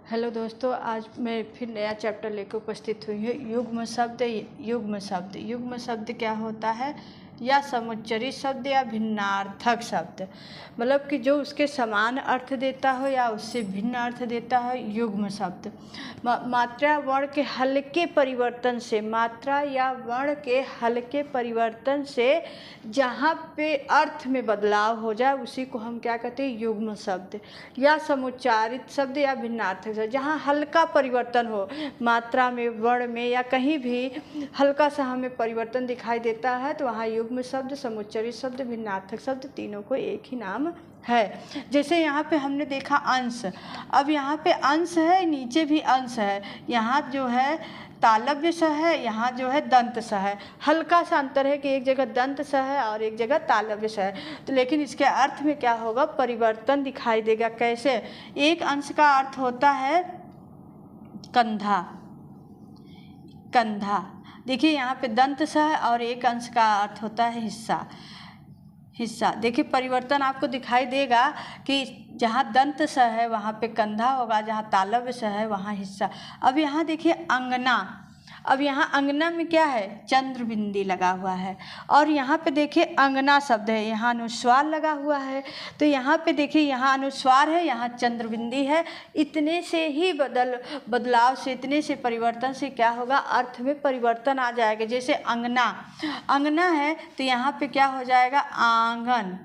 Hello दोस्तों, आज मैं फिर नया चैप्टर लेकर उपस्थित हुई हूँ। युग्म शब्द। युग्म शब्द क्या होता है? या समुच्चरित शब्द या भिन्नार्थक शब्द, मतलब कि जो उसके समान अर्थ देता हो या उससे भिन्न अर्थ देता हो, युग्म शब्द। मात्रा वर्ण के हल्के परिवर्तन से, मात्रा या वर्ण के हल्के परिवर्तन से जहाँ पे अर्थ में बदलाव हो जाए उसी को हम क्या कहते हैं? युग्म शब्द। या समुच्चारित शब्द या भिन्नार्थक शब्द, जहाँ हल्का परिवर्तन हो, मात्रा में, वर्ण में या कहीं भी हल्का सा हमें परिवर्तन दिखाई देता है तो वहाँ युग्म शब्द, समुच्चरित शब्द, भिन्नार्थक शब्द, तीनों को एक ही नाम है। जैसे यहाँ पे हमने देखा अंश। अब यहाँ पे अंश है, नीचे भी अंश है। यहाँ जो है तालव्य स है, यहाँ जो है दंत स है। हल्का सा अंतर है कि एक जगह दंत स है और एक जगह तालव्य स है। तो लेकिन इसके अर्थ में क्या होगा? परिवर्तन दिखाई देगा। कैसे? एक अंश का अर्थ होता है कंधा। कंधा, देखिए यहाँ पे दंत स है और एक अंश का अर्थ होता है हिस्सा। हिस्सा, देखिए परिवर्तन आपको दिखाई देगा कि जहाँ दंत स है वहाँ पे कंधा होगा, जहाँ तालव्य स है वहाँ हिस्सा। अब यहाँ देखिए अंगना। अब यहाँ अंगना में क्या है? चंद्र बिंदी लगा हुआ है। और यहाँ पे देखिए अंगना शब्द है, यहाँ अनुस्वार लगा हुआ है। तो यहाँ पे देखिए यहाँ अनुस्वार है, यहाँ चंद्र बिंदी है। इतने से ही बदलाव से, इतने से परिवर्तन से क्या होगा? अर्थ में परिवर्तन आ जाएगा। जैसे अंगना, अंगना है तो यहाँ पे क्या हो जाएगा? आंगन।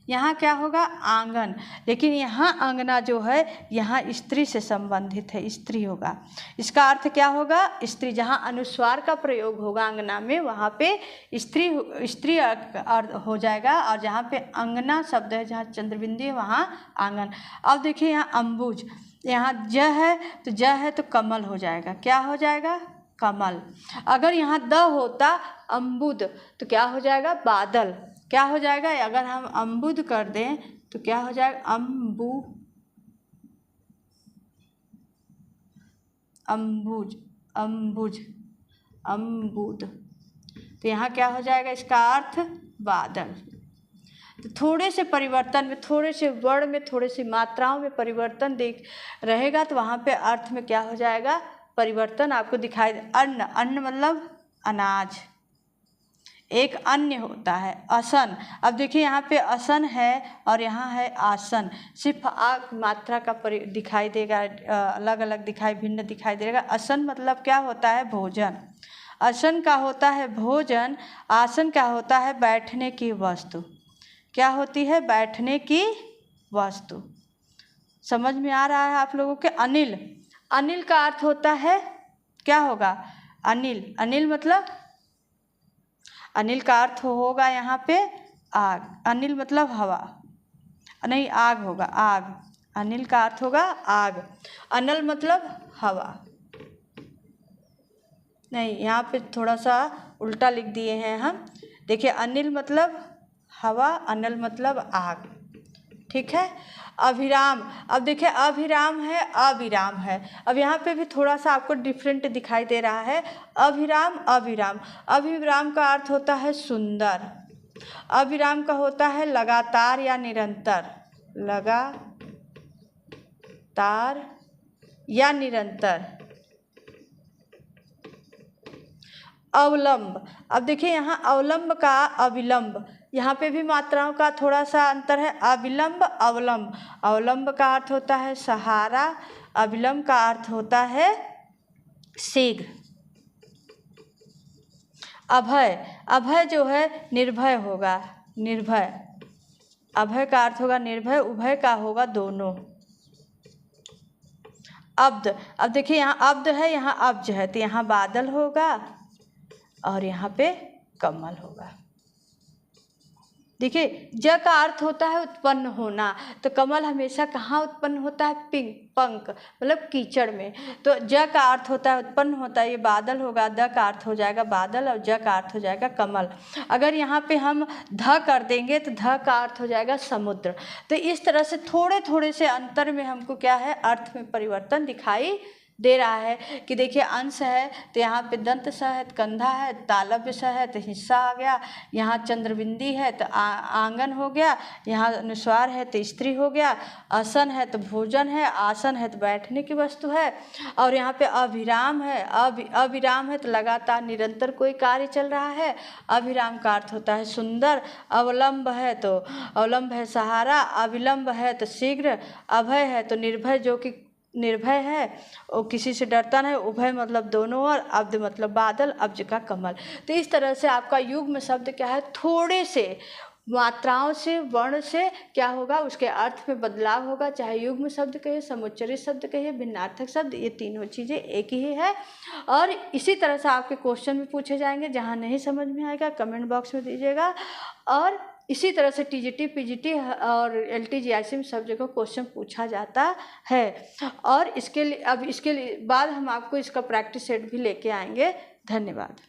यहाँ क्या होगा? आंगन। लेकिन यहाँ अंगना जो है यहाँ स्त्री से संबंधित है, स्त्री होगा। इसका अर्थ क्या होगा? स्त्री। जहाँ अनुस्वार का प्रयोग होगा अंगना में वहाँ पे स्त्री हो जाएगा। और जहाँ पे अंगना शब्द है, जहाँ चंद्रबिंदी है वहाँ आंगन। अब देखिए यहाँ अम्बुज, यहाँ ज है तो ज है तो कमल हो जाएगा। क्या हो जाएगा? कमल। अगर यहाँ द होता अम्बुद तो क्या हो जाएगा? बादल। क्या हो जाएगा? अगर हम अम्बुद कर दें तो क्या हो जाएगा? अम्बुज, अम्बुज, अम्बुद। तो यहाँ क्या हो जाएगा? इसका अर्थ बादल। तो थोड़े से परिवर्तन में, थोड़े से वर्ण में, थोड़े सी मात्राओं में परिवर्तन देख रहेगा तो वहाँ पे अर्थ में क्या हो जाएगा? परिवर्तन आपको दिखाई दे। अन्न, अन्न मतलब अनाज। एक अन्य होता है आसन। अब देखिए यहाँ पे आसन है और यहाँ है आसन। सिर्फ मात्रा का दिखाई देगा, अलग अलग भिन्न दिखाई देगा। आसन मतलब क्या होता है? भोजन। आसन का होता है भोजन। आसन का होता है बैठने की वस्तु। क्या होती है? बैठने की वस्तु। समझ में आ रहा है आप लोगों के? अनिल, अनिल का अर्थ होता है क्या होगा? अनिल। अनिल मतलब, अनिल का अर्थ होगा यहाँ पे आग। अनिल मतलब हवा, नहीं आग होगा, आग। अनिल का अर्थ होगा आग। अनल मतलब हवा, नहीं यहाँ पे थोड़ा सा उल्टा लिख दिए हैं हम। देखिए अनिल मतलब हवा, अनल मतलब आग। ठीक है। अभिराम, अब देखिए अभिराम है, अविराम है। अब यहाँ पे भी थोड़ा सा आपको डिफरेंट दिखाई दे रहा है। अभिराम, अविराम। अभिराम का अर्थ होता है सुंदर। अविराम का होता है लगातार या निरंतर। लगातार या निरंतर। अवलंब, अब देखिए यहाँ अवलंब का अविलंब, यहाँ पे भी मात्राओं का थोड़ा सा अंतर है। अविलंब, अवलंब। अवलंब का अर्थ होता है सहारा, अविलंब का अर्थ होता है शीघ्र। अभय, अभय जो है निर्भय होगा, निर्भय। अभय का अर्थ होगा निर्भय, उभय का होगा दोनों। अब्द, अब देखिए यहाँ अब्द है, यहाँ अब्ज है, तो यहाँ बादल होगा और यहाँ पे कमल होगा। देखिए ज का अर्थ होता है उत्पन्न होना, तो कमल हमेशा कहाँ उत्पन्न होता है? पंख मतलब कीचड़ में। तो ज का अर्थ होता है उत्पन्न होता है, ये बादल होगा। द का अर्थ हो जाएगा बादल और ज का अर्थ हो जाएगा कमल। अगर यहाँ पे हम ध कर देंगे तो ध का अर्थ हो जाएगा समुद्र। तो इस तरह से थोड़े थोड़े से अंतर में हमको क्या है? अर्थ में परिवर्तन दिखाई दे रहा है कि देखिए अंश है तो यहाँ पे दंत स है तो कंधा है, तालव्य स है तो हिस्सा आ गया, यहाँ चंद्रबिंदी है तो आंगन हो गया, यहाँ अनुस्वार है तो स्त्री हो गया, आसन है तो भोजन है, आसन है तो बैठने की वस्तु है, और यहाँ पे अभिराम है, अविराम है तो लगातार निरंतर कोई कार्य चल रहा है। अभिराम का अर्थ होता है सुंदर। अवलंब है तो अवलंब है सहारा, अविलंब है तो शीघ्र, अभय है तो निर्भय, जो कि निर्भय है और किसी से डरता नहीं, उभय मतलब दोनों ओर, अब्द मतलब बादल, अब्ज का कमल। तो इस तरह से आपका युग्म शब्द क्या है, थोड़े से मात्राओं से, वर्ण से क्या होगा, उसके अर्थ में बदलाव होगा। चाहे युग्म शब्द कहिए, समुच्चरित शब्द कहिए, भिन्नार्थक शब्द, ये तीनों चीज़ें एक ही है। और इसी तरह से आपके क्वेश्चन भी पूछे जाएंगे। जहाँ नहीं समझ में आएगा कमेंट बॉक्स में दीजिएगा। और इसी तरह से टीजीटी, पीजीटी और एलटी, जीआईसी में सब जगह क्वेश्चन पूछा जाता है। और इसके लिए बाद हम आपको इसका प्रैक्टिस सेट भी लेके आएंगे। धन्यवाद।